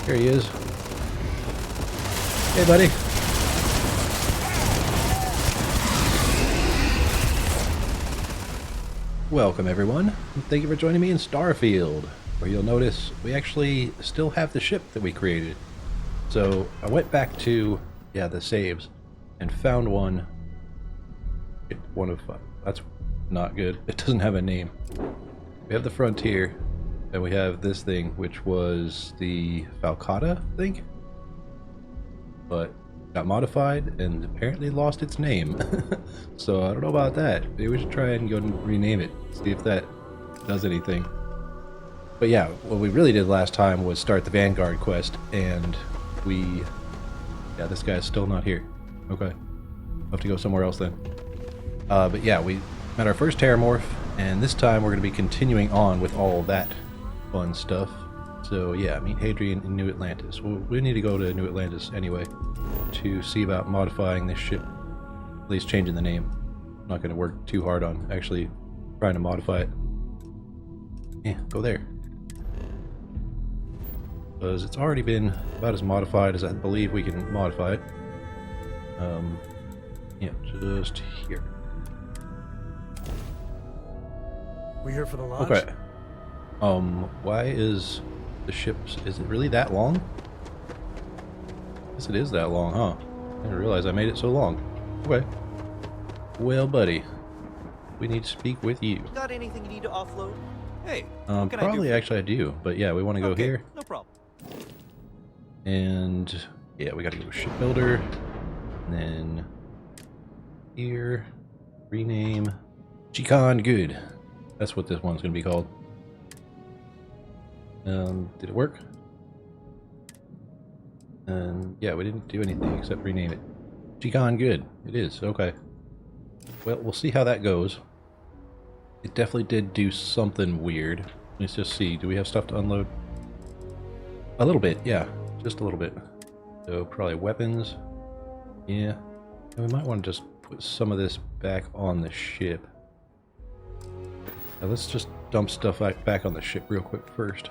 Here he is. Hey, buddy. Welcome, everyone. Thank you for joining me in Starfield, where you'll notice we actually still have the ship that we created. So I went back to, the saves, and found one. That's not good. It doesn't have a name. We have the Frontier, and we have this thing, which was the Falcata, I think? But got modified and apparently lost its name. So I don't know about that. Maybe we should try and go and rename it, see if that does anything. But yeah, what we really did last time was start the Vanguard quest, and this guy's still not here. Okay. I'll have to go somewhere else then. But yeah, we met our first Terrormorph, and this time we're going to be continuing on with all that fun stuff. So yeah, meet Hadrian in New Atlantis. Well, we need to go to New Atlantis anyway to see about modifying this ship. At least changing the name. I'm not going to work too hard on actually trying to modify it. Yeah, go there. Because it's already been about as modified as I believe we can modify it. Yeah, just here. We here for the launch? Okay. Why is the ship... Is it really that long? I guess it is that long, huh? I didn't realize I made it so long. Okay. Well, buddy. We need to speak with you. Got anything you need to offload? Hey, what can probably I do? actually I do, but yeah, we want to go here. No problem. And yeah, we got to go to shipbuilder. And then here, rename Chicon Good. That's what this one's going to be called. Did it work? And yeah, we didn't do anything except rename it. Chicon Good. It is. Okay. Well, we'll see how that goes. It definitely did do something weird. Let's just see. Do we have stuff to unload? A little bit, yeah. Just a little bit. So probably weapons. Yeah. And we might want to just put some of this back on the ship. Now let's just dump stuff back on the ship real quick first.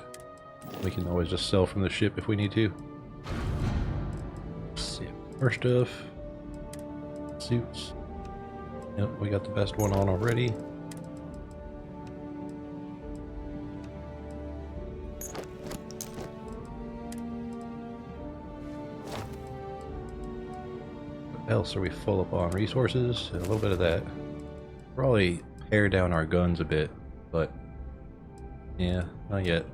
We can always just sell from the ship if we need to. Let's see. More stuff. Suits. Yep, we got the best one on already. What else are we full up on? Resources, a little bit of that. Probably pare down our guns a bit, but yeah, not yet.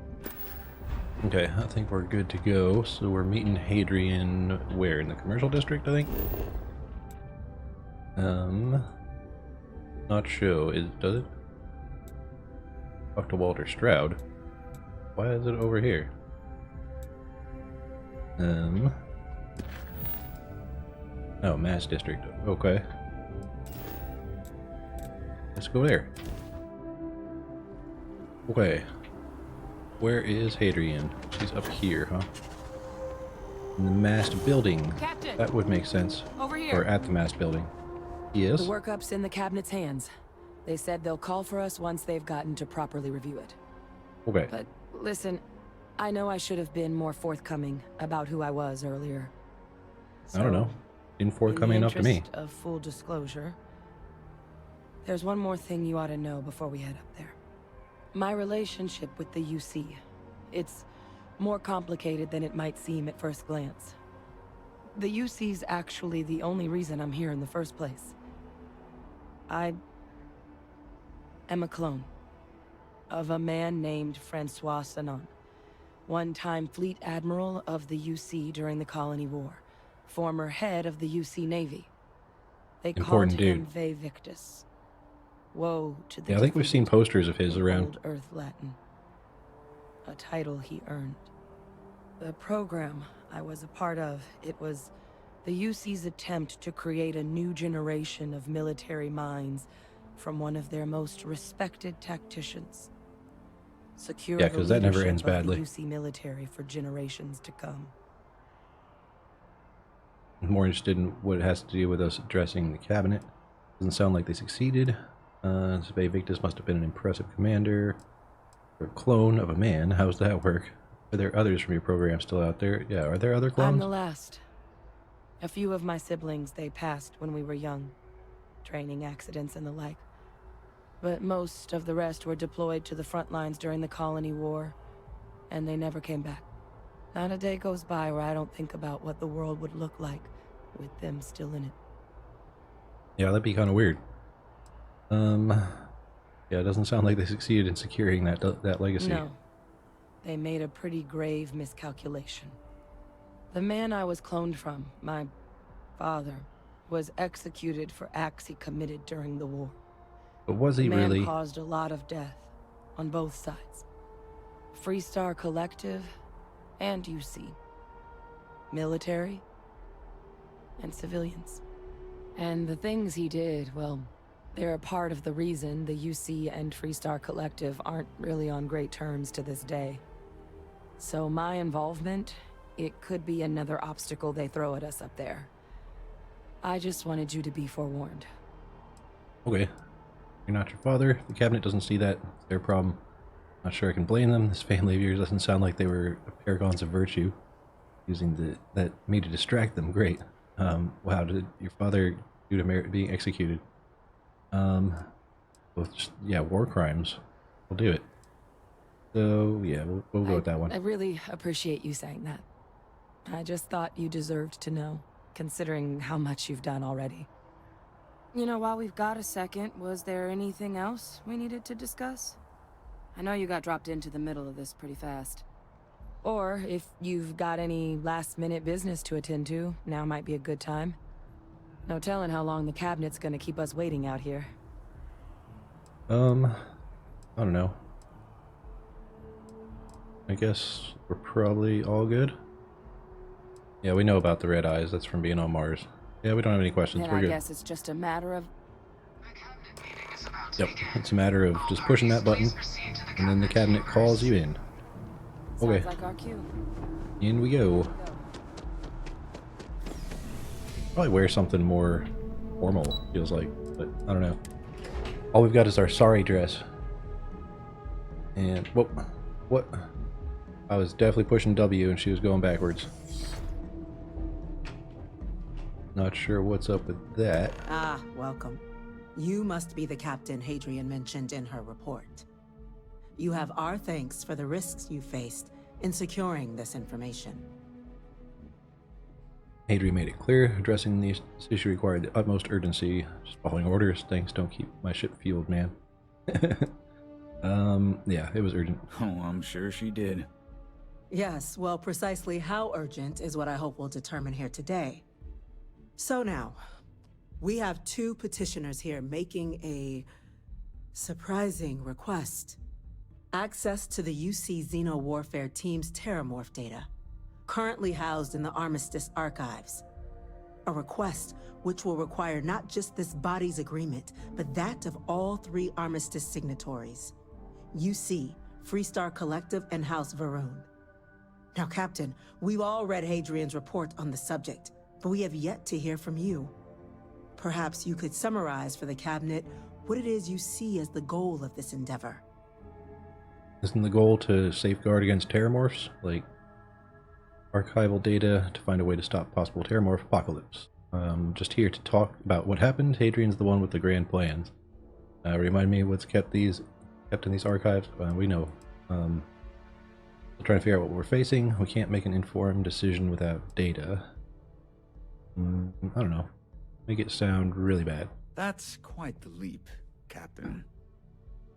Okay, I think we're good to go. So we're meeting Hadrian where? In the commercial district, I think? Not sure. Does it? Talk to Walter Stroud. Why is it over here? Oh, Mass District. Okay. Let's go there. Okay. Where is Hadrian? She's up here, huh? In the mast building. Captain, that would make sense. over here. Or at the mast building. Yes? The workup's in the cabinet's hands. They said they'll call for us once they've gotten to properly review it. Okay. But listen, I know I should have been more forthcoming about who I was earlier. I don't know. Been forthcoming enough to me. In the interest of full disclosure, there's one more thing you ought to know before we head up there. My relationship with the UC. It's more complicated than it might seem at first glance. The UC's actually the only reason I'm here in the first place. I am a clone of a man named Francois Sanon, one-time fleet admiral of the UC during the Colony War, former head of the UC Navy. They called him Ve Victus. Woe to the I think we've seen posters of his around. Old Earth Latin. A title he earned. The program I was a part of, it was the UC's attempt to create a new generation of military minds from one of their most respected tacticians. Secure yeah, because that never ends the badly. UC military for generations to come. I'm more interested in what it has to do with us addressing the cabinet. Doesn't sound like they succeeded. Ve Victus must have been an impressive commander. Or a clone of a man. How does that work? Are there others from your program still out there? Yeah, are there other I'm clones? the last. A few of my siblings, they passed when we were young. Training accidents and the like. But most of the rest were deployed to the front lines during the Colony War, and they never came back. Not a day goes by where I don't think about what the world would look like with them still in it. Yeah, that'd be kind of weird. Yeah, it doesn't sound like they succeeded in securing that legacy. No. They made a pretty grave miscalculation. The man I was cloned from, my father, was executed for acts he committed during the war. But was he the man really? Caused a lot of death on both sides. Freestar Collective and UC. Military and civilians. And the things he did, well, they're a part of the reason the UC and Freestar Collective aren't really on great terms to this day. So my involvement, it could be another obstacle they throw at us up there. I just wanted you to be forewarned. Okay. You're not your father. The cabinet doesn't see that. It's their problem. Not sure I can blame them. This family of yours doesn't sound like they were paragons of virtue. Using that me to distract them. Great. Wow, did your father do to merit being executed? Yeah, war crimes. We'll do it. So, yeah, we'll go with that one. I really appreciate you saying that. I just thought you deserved to know, considering how much you've done already. You know, while we've got a second, was there anything else we needed to discuss? I know you got dropped into the middle of this pretty fast. Or, if you've got any last-minute business to attend to, now might be a good time. No telling how long the cabinet's gonna keep us waiting out here. I don't know. I guess we're probably all good. Yeah, we know about the red eyes. That's from being on Mars. Yeah, we don't have any questions. Then We're good. I guess it's just a matter of... Yep, it's a matter of just pushing that button, and then the cabinet calls you in. Okay. Sounds like our cue. In we go. Probably wear something more formal, feels like, but I don't know. All we've got is our sari dress. And, whoop, what? I was definitely pushing W and she was going backwards. Not sure what's up with that. Ah, welcome. You must be the captain Hadrian mentioned in her report. You have our thanks for the risks you faced in securing this information. Hadrian made it clear, addressing this issue required the utmost urgency. Just following orders, things don't keep my ship fueled, man. Yeah, it was urgent. Oh, I'm sure she did. Yes, well, precisely how urgent is what I hope we'll determine here today. So now, we have two petitioners here making a surprising request. Access to the UC Xeno Warfare Team's Terrormorph data, currently housed in the Armistice archives. A request which will require not just this body's agreement, but that of all three Armistice signatories. UC, Freestar Collective, and House Varun. Now, Captain, we've all read Hadrian's report on the subject, but we have yet to hear from you. Perhaps you could summarize for the Cabinet what it is you see as the goal of this endeavor. Isn't the goal to safeguard against terrormorphs? Like, archival data to find a way to stop possible terrormorph apocalypse. Just here to talk about what happened. Hadrian's the one with the grand plans. Remind me what's kept in these archives? We know. We're trying to figure out what we're facing. We can't make an informed decision without data. I don't know. Make it sound really bad. That's quite the leap, Captain.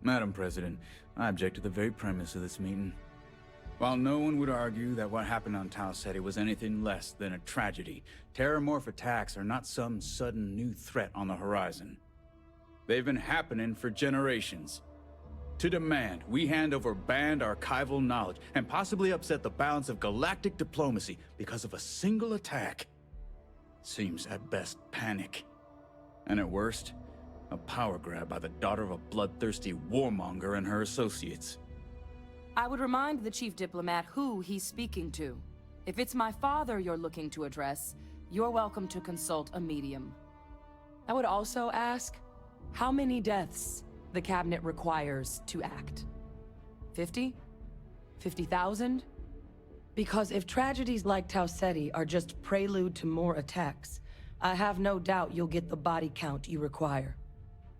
Madam President, I object to the very premise of this meeting. While no one would argue that what happened on Tau Ceti was anything less than a tragedy, Terrormorph attacks are not some sudden new threat on the horizon. They've been happening for generations. To demand we hand over banned archival knowledge and possibly upset the balance of galactic diplomacy because of a single attack seems at best panic. And at worst, a power grab by the daughter of a bloodthirsty warmonger and her associates. I would remind the chief diplomat who he's speaking to. If it's my father you're looking to address, you're welcome to consult a medium. I would also ask how many deaths the cabinet requires to act. 50? 50,000? Because if tragedies like Tau Ceti are just prelude to more attacks, I have no doubt you'll get the body count you require.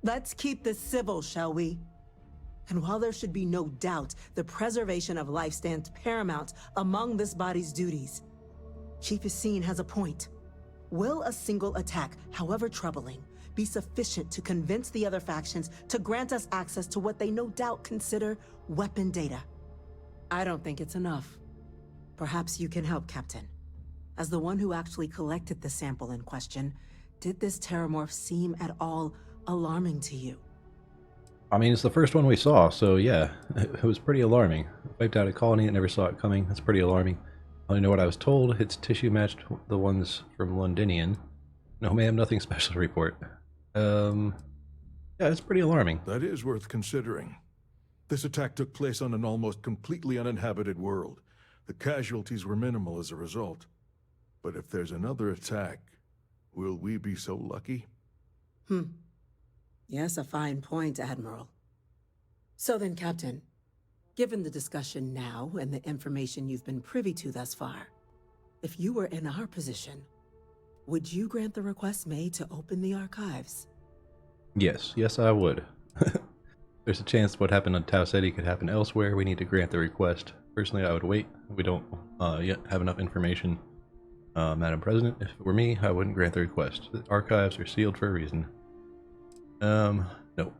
Let's keep this civil, shall we? And while there should be no doubt the preservation of life stands paramount among this body's duties, Chief Essene has a point. Will a single attack, however troubling, be sufficient to convince the other factions to grant us access to what they no doubt consider weapon data? I don't think it's enough. Perhaps you can help, Captain. As the one who actually collected the sample in question, did this Terrormorph seem at all alarming to you? I mean, it's the first one we saw, so yeah, it was pretty alarming. Wiped out a colony and never saw it coming. That's pretty alarming. I only know what I was told. Its tissue matched the ones from Londinian. No ma'am, nothing special to report. Yeah, it's pretty alarming. That is worth considering. This attack took place on an almost completely uninhabited world. The casualties were minimal as a result. But if there's another attack, will we be so lucky? Yes, a fine point, Admiral. So then, Captain, given the discussion now and the information you've been privy to thus far, if you were in our position, would you grant the request made to open the archives? Yes, yes I would. There's a chance what happened on Tau Ceti could happen elsewhere. We need to grant the request. Personally, I would wait. We don't yet have enough information. Madam President, if it were me, I wouldn't grant the request. The archives are sealed for a reason. No,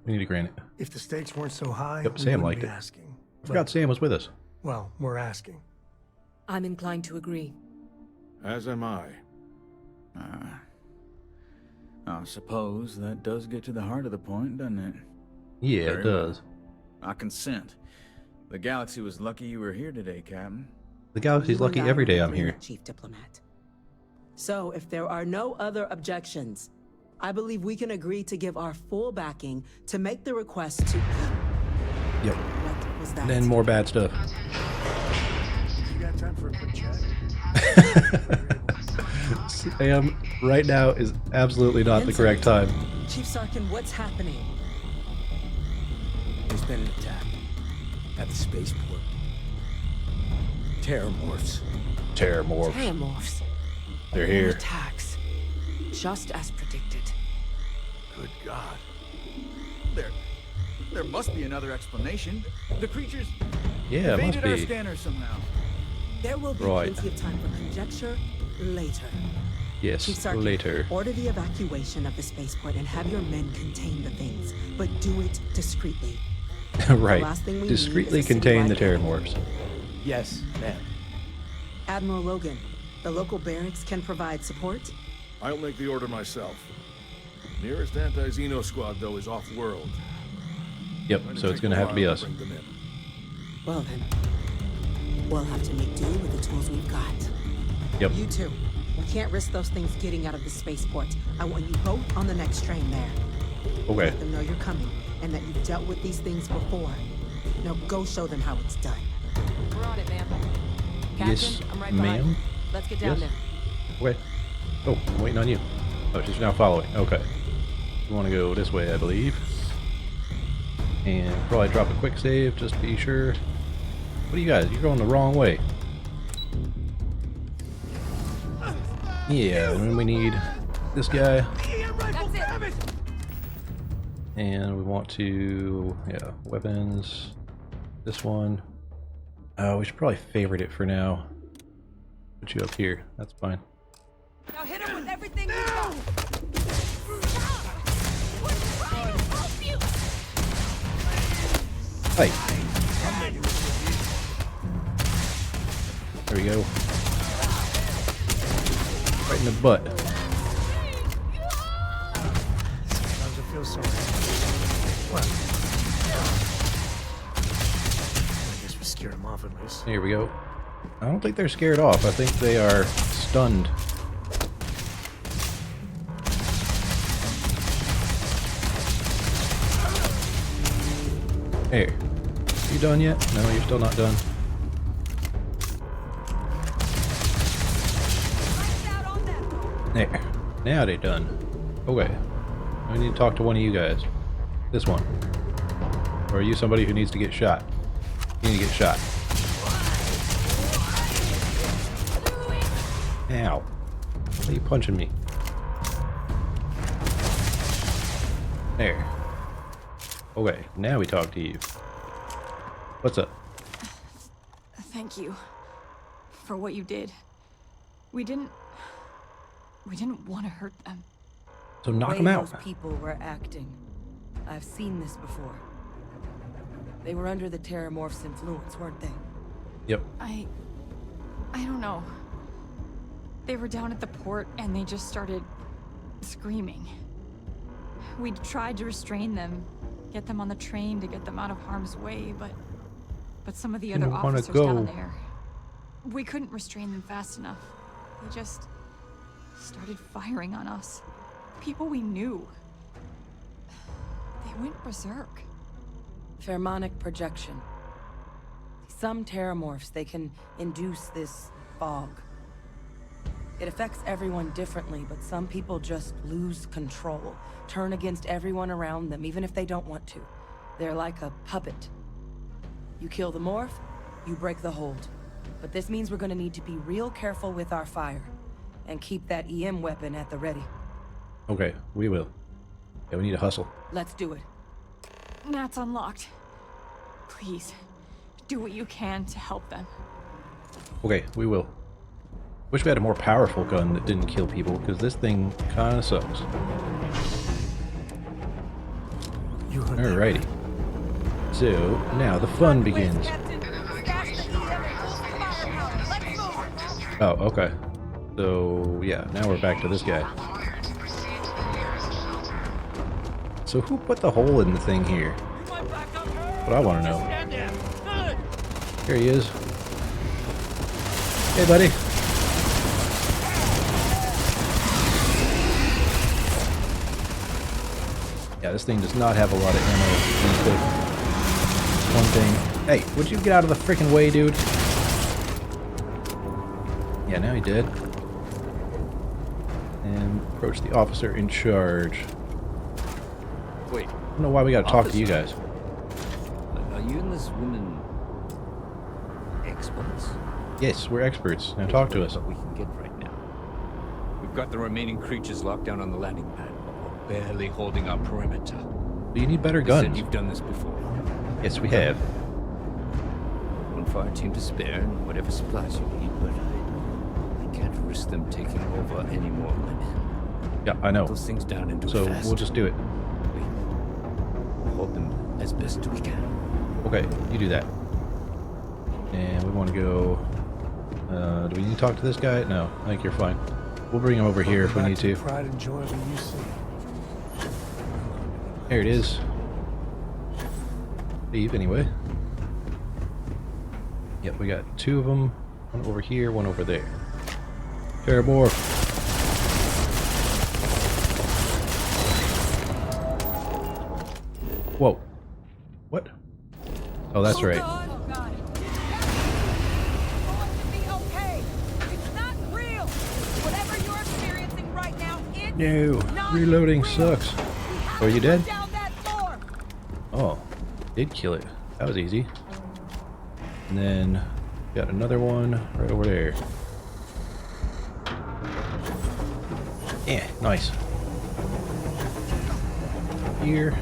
we need to grant it. If the stakes weren't so high, Yep, we Sam wouldn't liked be it. asking. I forgot Sam was with us. Well, we're asking. I'm inclined to agree. As am I. I suppose that does get to the heart of the point, doesn't it? Yeah, Very it does. well. I consent. The galaxy was lucky you were here today, Captain. The galaxy's You and lucky I every are day in I'm here. agreement, Chief Diplomat. So, if there are no other objections, I believe we can agree to give our full backing to make the request to... Yep. What was that? And then more bad stuff. You got time for a quick chat? Sam, right now is absolutely not the correct time. Chief Sarkin, what's happening? There's been an attack at the spaceport. Terrormorphs. Terrormorphs. Terrormorphs. They're here. Attacks. Just as predicted. Good God. There must be another explanation. The creatures Yeah, it must evaded our be. scanners somehow. There will be Right. plenty of time for conjecture later. Chief Yes, Sarkin, later. order the evacuation of the spaceport and have your men contain the things, but do it discreetly. Right. last thing we Discreetly need is a contain the citywide Terrormorphs. Yes, ma'am. Admiral Logan, the local barracks can provide support? I'll make the order myself. Nearest anti-Xeno squad, though, is off-world. Yep, so it's gonna have to be us. Bring them in. Well then, we'll have to make do with the tools we've got. Yep. You two, we can't risk those things getting out of the spaceport. I want you both on the next train there. Okay. Let them know you're coming and that you've dealt with these things before. Now go show them how it's done. We're on it, ma'am. Captain, Yes, I'm right behind ma'am. you. Let's get down Yes. there. Okay. Oh, I'm waiting on you. Oh, she's now following. Okay. We want to go this way, I believe. And probably drop a quick save just to be sure. What are you guys? You're going the wrong way. Yeah, and then we need this guy. That's it. And we want to, yeah, weapons. This one. We should probably favorite it for now. Put you up here. That's fine. Now hit her with everything you got. We're trying to help you. Hey. There we go. Right in the butt. Sometimes I feel sorry. Well, I guess we scared him off at least. Here we go. I don't think they're scared off. I think they are stunned. Here. You done yet? No, you're still not done. There. Now they're done. Okay. We need to talk to one of you guys. This one. Or are you somebody who needs to get shot? You need to get shot. Ow. Why are you punching me? There. Okay, now we talk to you. What's up? Thank you for what you did. We didn't want to hurt them. So knock The them way out. those people were acting. I've seen this before. They were under the Terrormorph's influence, weren't they? Yep. I don't know. They were down at the port and they just started screaming. We tried to restrain them, get them on the train to get them out of harm's way, but some of the other Didn't wanna officers go. down there, we couldn't restrain them fast enough. They just started firing on us. People we knew. They went berserk. Pheromonic projection. Some Terrormorphs, they can induce this fog. It affects everyone differently, but some people just lose control, turn against everyone around them, even if they don't want to. They're like a puppet. You kill the morph, you break the hold. But this means we're gonna need to be real careful with our fire, and keep that EM weapon at the ready. Okay, we will. Yeah, we need to hustle. Let's do it. Nat's unlocked. Please, do what you can to help them. Okay, we will. Wish we had a more powerful gun that didn't kill people, because this thing kinda sucks. Alrighty. So, now the fun begins. Oh, okay. So, yeah, now we're back to this guy. So who put the hole in the thing here? What I want to know. Here he is. Hey, buddy. Yeah, this thing does not have a lot of ammo. One thing. Hey, would you get out of the freaking way, dude? Yeah, now he did. And approach the officer in charge. Wait. I don't know why we gotta talk to you guys. Are you and this woman experts? Yes, we're experts. Now talk to us. What we can get right now. We've got the remaining creatures locked down on the landing pad, but we're barely holding our perimeter. You need better You said guns. you've done this before. Yes, we have. One fire team to spare and whatever supplies you need, but I can't risk them taking over any more of my men. Yeah, I know. Those things down and do So it fast. we'll just do it. We'll hold them as best we can. Okay, you do that. And we want to go... do we need to talk to this guy? No, I think you're fine. We'll bring him over here if we need to. Pride and joy of the UC. There it is. Leave, anyway. Yep, we got two of them. One over here, one over there. Terrormorph. Whoa. What? Oh, that's right. No, reloading sucks. Oh, are you dead? Oh, did kill it. That was easy. And then got another one right over there. Yeah, nice. Here.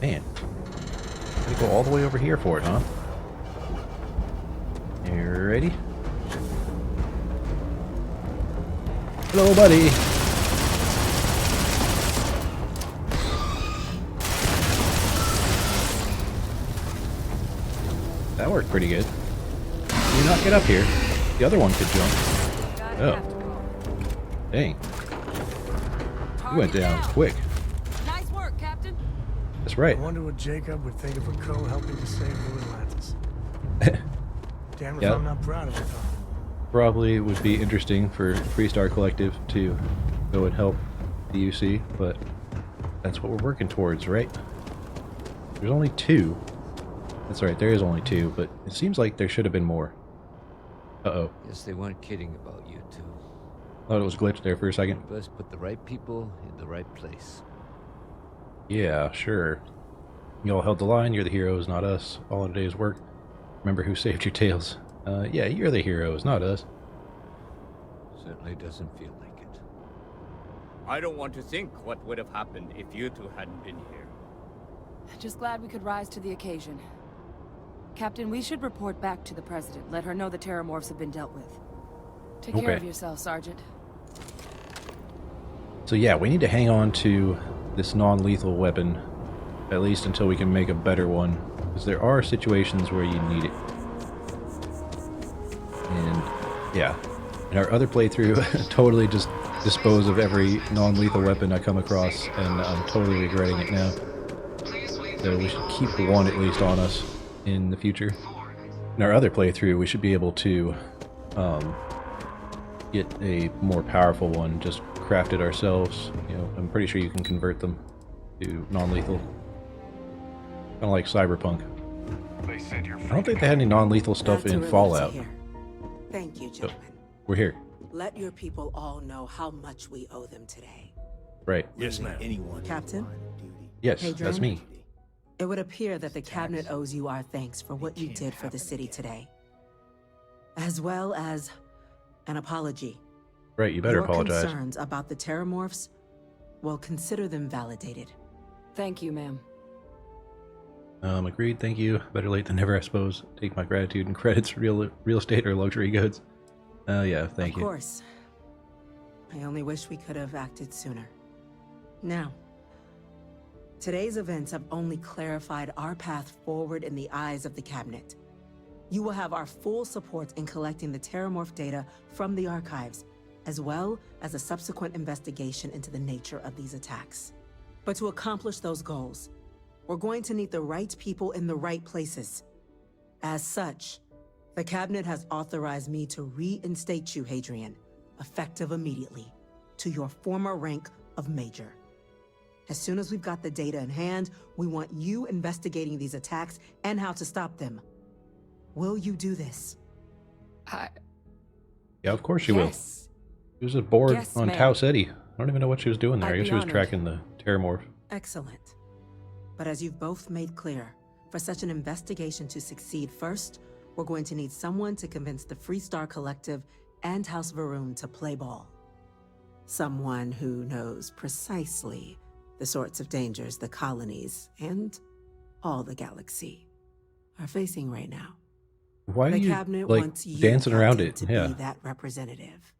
Man. Gotta go all the way over here for it, huh? You ready? Hello, buddy. That worked pretty good. Can you not get up here? The other one could jump. Oh. Dang. You went down quick. Nice work, Captain. That's right. I wonder what Jacob would think of a crow helping to save New Atlantis. Damn if Yep. I'm not proud of it, though. Probably would be interesting for Freestar Collective to go and help the UC, but that's what we're working towards, right? There's only two. That's right, there is only two, but it seems like there should have been more. Uh-oh. Guess they weren't kidding about you two. Thought it was glitched there for a second. Best put the right people in the right place. Yeah, sure. You all held the line, you're the heroes, not us. All in a day's work. Remember who saved your tails. Yeah, you're the heroes, not us. Certainly doesn't feel like it. I don't want to think what would have happened if you two hadn't been here. Just glad we could rise to the occasion. Captain, we should report back to the President. Let her know the Terrormorphs have been dealt with. Take care of yourself, Sergeant. So yeah, we need to hang on to this non-lethal weapon, at least until we can make a better one. Because there are situations where you need it. And yeah, in our other playthrough, totally just dispose of every non-lethal weapon I come across, and I'm totally regretting it now. So we should keep one at least on us in the future. In our other playthrough, we should be able to get a more powerful one, just craft it ourselves. You know, I'm pretty sure you can convert them to non-lethal. Kind of like Cyberpunk. I don't think they had any non-lethal stuff in Fallout. Thank you, gentlemen. So, we're here. Let your people all know how much we owe them today. Right. Yes, ma'am. Captain? Yes, Hadrian? that's me. It would appear that the Cabinet owes you our thanks for what you did for the city today. As well as an apology. Right, you better Your apologize. concerns about the Terrormorphs, well, consider them validated. Thank you, ma'am. Agreed, thank you. Better late than never, I suppose. Take my gratitude and credits, real estate or luxury goods. Yeah, thank you. Of course. I only wish we could have acted sooner. Now, today's events have only clarified our path forward in the eyes of the Cabinet. You will have our full support in collecting the Terrormorph data from the archives, as well as a subsequent investigation into the nature of these attacks. But to accomplish those goals, we're going to need the right people in the right places. As such, the Cabinet has authorized me to reinstate you, Hadrian, effective immediately, to your former rank of Major. As soon as we've got the data in hand, we want you investigating these attacks and how to stop them. Will you do this? Yeah, of course she will. She was just bored on Tau City. I don't even know what she was doing there. I guess she was tracking the Terrormorph. Excellent. But as you've both made clear, for such an investigation to succeed, first, we're going to need someone to convince the Freestar Collective and House Varun to play ball. Someone who knows precisely the sorts of dangers the colonies and all the galaxy are facing right now. Why are the you Cabinet like wants you, dancing around Captain, it? to Yeah, be that representative.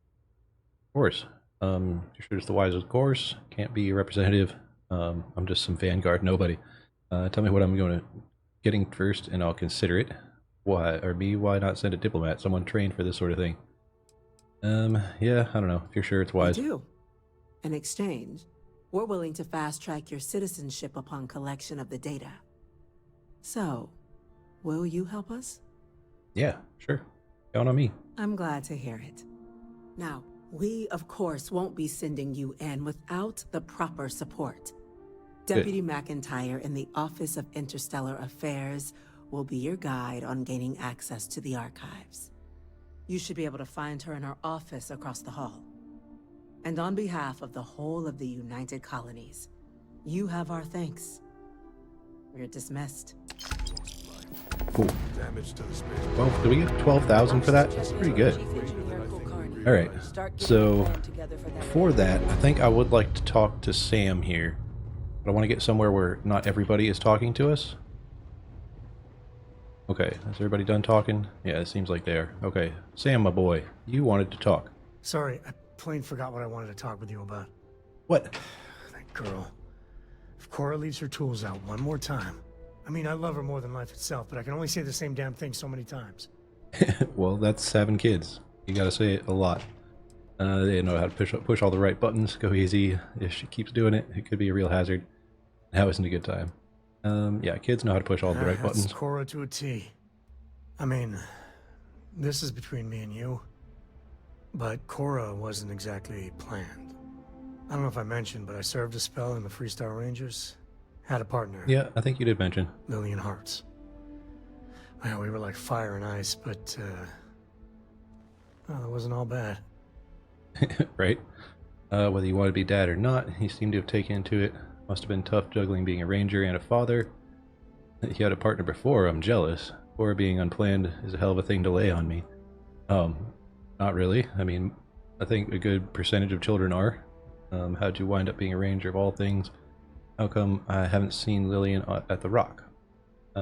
of course. You're sure it's the wisest course. Can't be a representative. I'm just some Vanguard nobody. Tell me what I'm going to getting first, and I'll consider it. Why, or B, why not send a diplomat, someone trained for this sort of thing? Yeah, I don't know. If you're sure it's wise. We do. In exchange, we're willing to fast-track your citizenship upon collection of the data. So, will you help us? Yeah, sure. Count on me. I'm glad to hear it. Now, we, of course, won't be sending you in without the proper support. Deputy McIntyre in the Office of Interstellar Affairs will be your guide on gaining access to the archives. You should be able to find her in her office across the hall. And on behalf of the whole of the United Colonies, you have our thanks. We're dismissed. Cool. Damage to the space. Well, did we get 12,000 for that? That's pretty good. Alright, so before that, I think I would like to talk to Sam here. But I want to get somewhere where not everybody is talking to us. Okay, is everybody done talking? Yeah, it seems like they are. Okay, Sam, my boy, you wanted to talk. Sorry, I plain forgot what I wanted to talk with you about. What? That girl. If Cora leaves her tools out one more time. I mean, I love her more than life itself, but I can only say the same damn thing so many times. Well, that's having kids. You gotta say it a lot. They know how to push all the right buttons, go easy. If she keeps doing it, it could be a real hazard. Now isn't a good time. Yeah, kids know how to push all the right buttons. That's Cora to a T. I mean, this is between me and you, but Cora wasn't exactly planned. I don't know if I mentioned, but I served a spell in the Freestar Rangers. Had a partner. Yeah, I think you did mention. Lillian Hearts. Well, we were like fire and ice, but, well, it wasn't all bad. Right? Whether you want to be dad or not, he seemed to have taken to it. Must have been tough juggling being a ranger and a father. He had a partner before, I'm jealous. Or being unplanned is a hell of a thing to lay on me. Not really. I mean, I think a good percentage of children are. How'd you wind up being a ranger of all things? How come I haven't seen Lillian at the Rock? I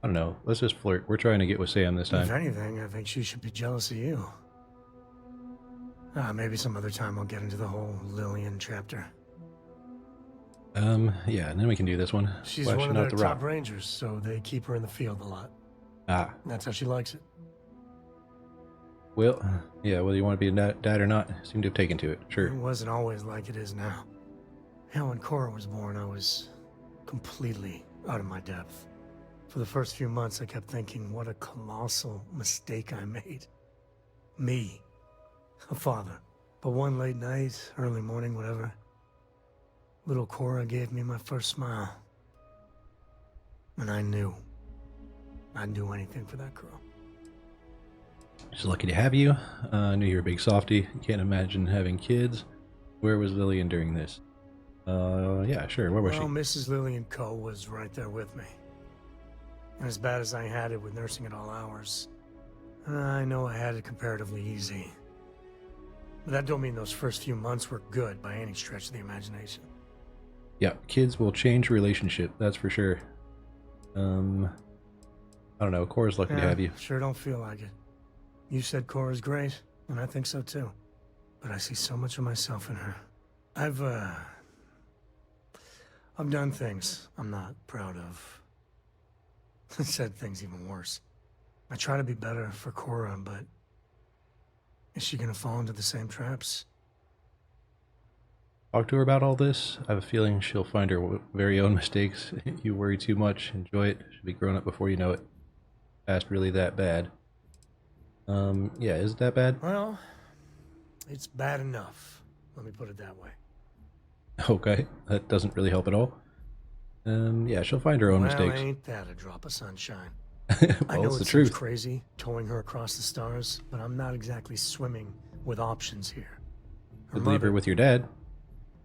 don't know. Let's just flirt. We're trying to get with Sam this time. If anything, I think she should be jealous of you. Maybe some other time I'll get into the whole Lillian chapter. Yeah, and then we can do this one. She's Why one of not their the top Rock? rangers, so they keep her in the field a lot. Ah. That's how she likes it. Well, yeah, whether you want to be a dad or not, seem to have taken to it. Sure. It wasn't always like it is now. Hell, when Cora was born, I was completely out of my depth. For the first few months, I kept thinking, what a colossal mistake I made. Me, a father. But one late night, early morning, whatever, little Cora gave me my first smile. And I knew I'd do anything for that girl. She's lucky to have you. I knew you were a big softie. Can't imagine having kids. Where was Lillian during this? Yeah, sure. Where was she? Well, Mrs. Lillian Coe was right there with me. And as bad as I had it with nursing at all hours, I know I had it comparatively easy. But that don't mean those first few months were good by any stretch of the imagination. Yeah, kids will change a relationship, that's for sure. I don't know. Cora's lucky to have you. Sure don't feel like it. You said Cora's great, and I think so too. But I see so much of myself in her. I've done things I'm not proud of. Said things even worse. I try to be better for Cora, but is she gonna fall into the same traps? Talk to her about all this. I have a feeling she'll find her very own mistakes. You worry too much. Enjoy it. She'll be grown up before you know it. Past really that bad. Yeah, is it that bad? Well, it's bad enough. Let me put it that way. Okay, that doesn't really help at all. Yeah, she'll find her own mistakes. Ain't that a drop of sunshine? Well, I know it's it the seems truth. crazy, towing her across the stars, but I'm not exactly swimming with options here. Her Could leave her with your dad.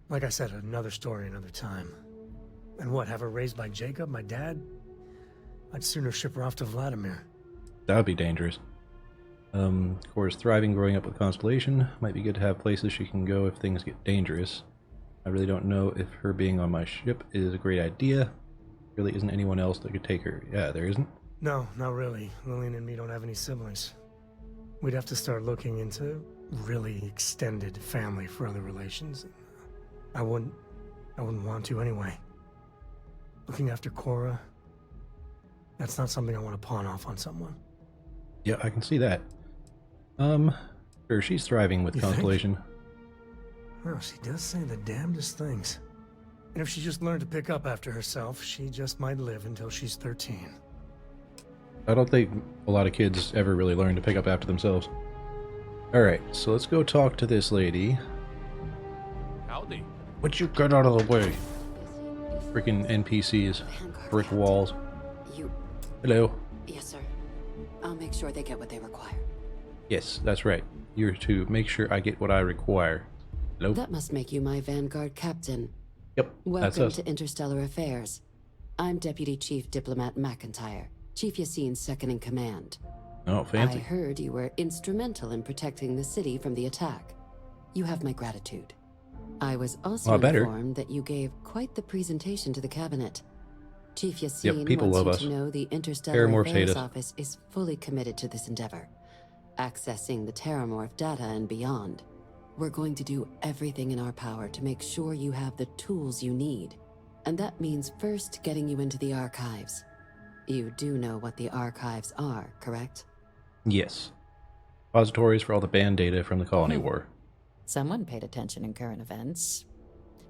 Like I said, another story, another time. And what, have her raised by Jacob, my dad? I'd sooner ship her off to Vladimir. That would be dangerous. Cora's thriving growing up with Constellation. Might be good to have places she can go if things get dangerous. I really don't know if her being on my ship is a great idea. Really isn't anyone else that could take her. Yeah, there isn't? No, not really. Lillian and me don't have any siblings. We'd have to start looking into really extended family for other relations. I wouldn't want to anyway. Looking after Cora, that's not something I want to pawn off on someone. Yeah, I can see that. Sure, she's thriving with You Constellation. Well, she does say the damnedest things. And if she just learned to pick up after herself, she just might live until she's 13. I don't think a lot of kids ever really learn to pick up after themselves. Alright, so let's go talk to this lady. Howdy. Would you get out of the way? Freaking NPCs. Brick walls. Hello. Yes, sir. I'll make sure they get what they require. Yes, that's right. You're to make sure I get what I require. Hello? That must make you my Vanguard captain. Yep, that's Welcome us. to Interstellar Affairs. I'm Deputy Chief Diplomat McIntyre, Chief Yassine's second-in-command. Oh, fancy. I heard you were instrumental in protecting the city from the attack. You have my gratitude. I was also informed that you gave quite the presentation to the cabinet. Chief Yassine people wants love you us. to know the Interstellar Terrormorphs hate Affairs us. Office is fully committed to this endeavor, accessing the Terrormorph data and beyond. We're going to do everything in our power to make sure you have the tools you need. And that means first getting you into the archives. You do know what the archives are, correct? Yes. Repositories for all the banned data from the Colony War. Someone paid attention in current events.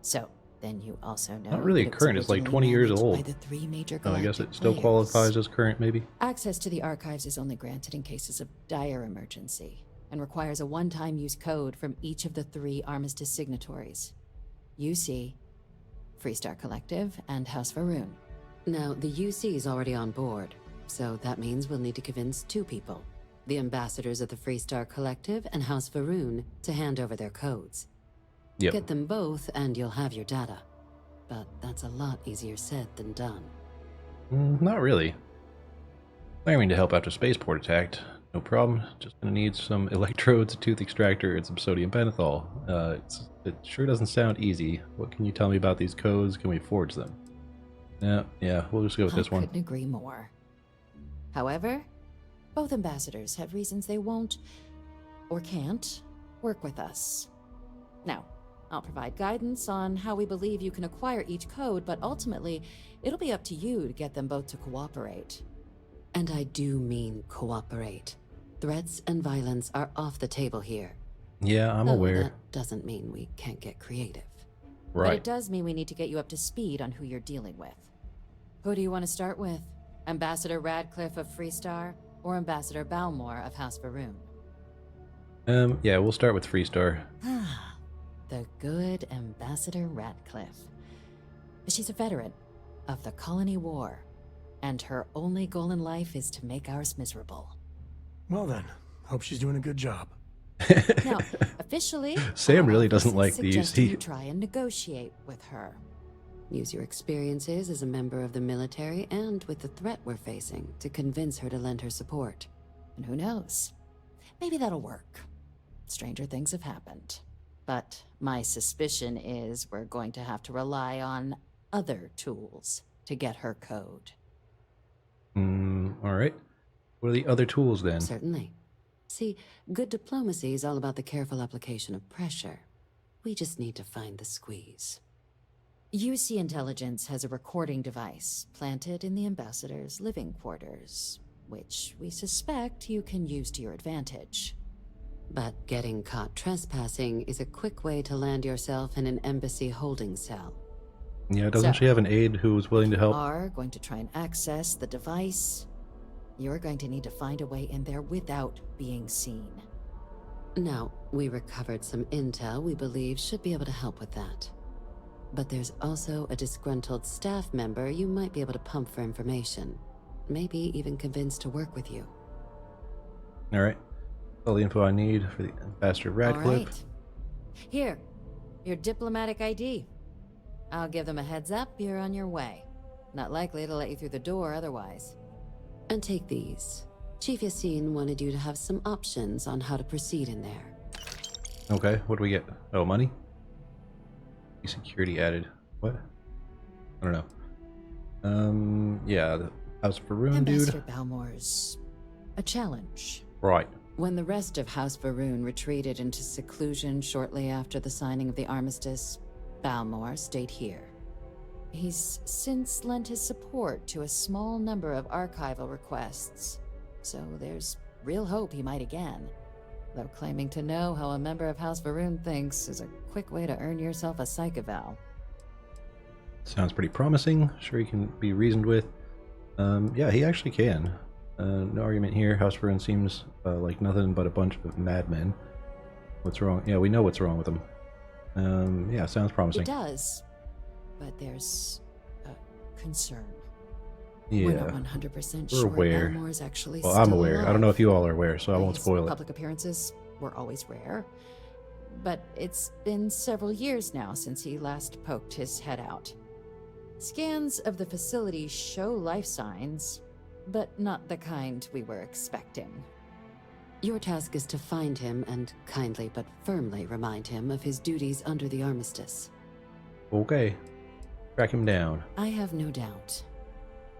So, then you also know... Not really that it was current, it's like 20 years originally old. managed by the three major I guess galactic it still players. qualifies as current, maybe? Access to the archives is only granted in cases of dire emergency, and requires a one-time use code from each of the three Armistice signatories. UC, Freestar Collective, and House Varun. Now, the UC is already on board, so that means we'll need to convince two people. The ambassadors of the Freestar Collective and House Varun to hand over their codes. Yep. Get them both and you'll have your data. But that's a lot easier said than done. Not really. Claiming to help after Spaceport attacked. No problem. Just gonna need some electrodes, a tooth extractor, and some sodium pentothal. It sure doesn't sound easy. What can you tell me about these codes? Can we forge them? Yeah, we'll just go with this one. I couldn't agree more. However, both ambassadors have reasons they won't, or can't, work with us. Now, I'll provide guidance on how we believe you can acquire each code, but ultimately, it'll be up to you to get them both to cooperate. And I do mean cooperate. Threats and violence are off the table here. Yeah, I'm Though aware. That doesn't mean we can't get creative. Right. But it does mean we need to get you up to speed on who you're dealing with. Who do you want to start with? Ambassador Radcliffe of Freestar, or Ambassador Balmore of House Varun? Yeah, we'll start with Freestar. The good Ambassador Radcliffe. She's a veteran of the Colony War, and her only goal in life is to make ours miserable. Well then, hope she's doing a good job. Now, officially, Sam really our doesn't office like is the suggesting UC. you try and negotiate with her. Use your experiences as a member of the military and with the threat we're facing to convince her to lend her support. And who knows? Maybe that'll work. Stranger things have happened. But my suspicion is we're going to have to rely on other tools to get her code. Alright. What are the other tools then? Certainly. See, good diplomacy is all about the careful application of pressure. We just need to find the squeeze. UC Intelligence has a recording device planted in the ambassador's living quarters, which we suspect you can use to your advantage. But getting caught trespassing is a quick way to land yourself in an embassy holding cell. Yeah, doesn't she have an aide who's willing to help? Are going to try and access the device. You're going to need to find a way in there without being seen. Now, we recovered some intel we believe should be able to help with that. But there's also a disgruntled staff member you might be able to pump for information. Maybe even convince to work with you. Alright. All the info I need for the Ambassador Radcliffe. All right. Here, your diplomatic ID. I'll give them a heads up, you're on your way. Not likely to let you through the door otherwise. And take these. Chief Yassine wanted you to have some options on how to proceed in there. Okay, what do we get? Oh, money? Security added. What? I don't know. Yeah, the House Varun dude. Ambassador Balmore's a challenge. Right. When the rest of House Varun retreated into seclusion shortly after the signing of the armistice, Balmore stayed here. He's since lent his support to a small number of archival requests, so there's real hope he might again. Though claiming to know how a member of House Varun thinks is a quick way to earn yourself a psych eval. Sounds pretty promising. Sure he can be reasoned with. Yeah, he actually can. No argument here. House Varun seems like nothing but a bunch of madmen. What's wrong? Yeah, we know what's wrong with them. Yeah, sounds promising. It does, but there's a concern. Yeah, We're not 100% we're sure aware. Balmore's actually Well, still I'm aware. alive. I don't know if you all are aware, so I won't His spoil it. Public appearances were always rare, but it's been several years now since he last poked his head out. Scans of the facility show life signs, but not the kind we were expecting. Your task is to find him and kindly but firmly remind him of his duties under the armistice. Okay. Track him down. I have no doubt.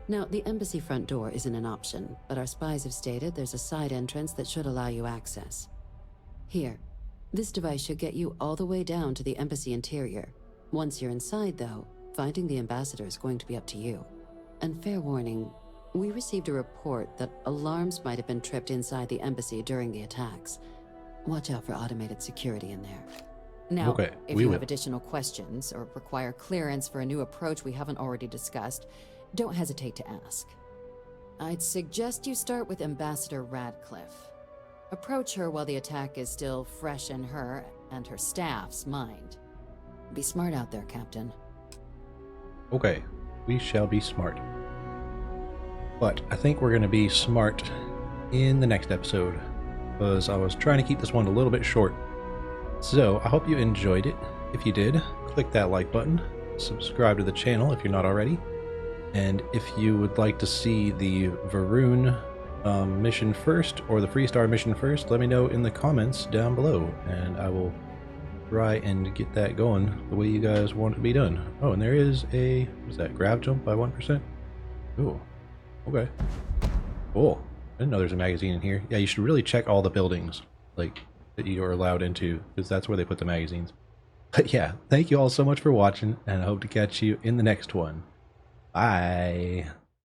Now, the embassy front door isn't an option, but our spies have stated there's a side entrance that should allow you access. Here, this device should get you all the way down to the embassy interior. Once you're inside, though, finding the ambassador is going to be up to you. And fair warning, we received a report that alarms might have been tripped inside the embassy during the attacks. Watch out for automated security in there. Now, Okay, if we you will. have additional questions or require clearance for a new approach we haven't already discussed, don't hesitate to ask. I'd suggest you start with Ambassador Radcliffe. Approach her while the attack is still fresh in her and her staff's mind. Be smart out there, Captain. Okay, we shall be smart. But I think we're going to be smart in the next episode, because I was trying to keep this one a little bit short. So I hope you enjoyed it. If you did, click that like button, subscribe to the channel if you're not already, and if you would like to see the Varun mission first or the Freestar mission first, let me know in the comments down below, and I will try and get that going the way you guys want it to be done. Oh, and there is a, what's that, grab jump by 1%? Ooh, okay. Cool. I didn't know there's a magazine in here. Yeah, you should really check all the buildings, like, that you are allowed into, because that's where they put the magazines. But yeah, thank you all so much for watching, and I hope to catch you in the next one. Bye!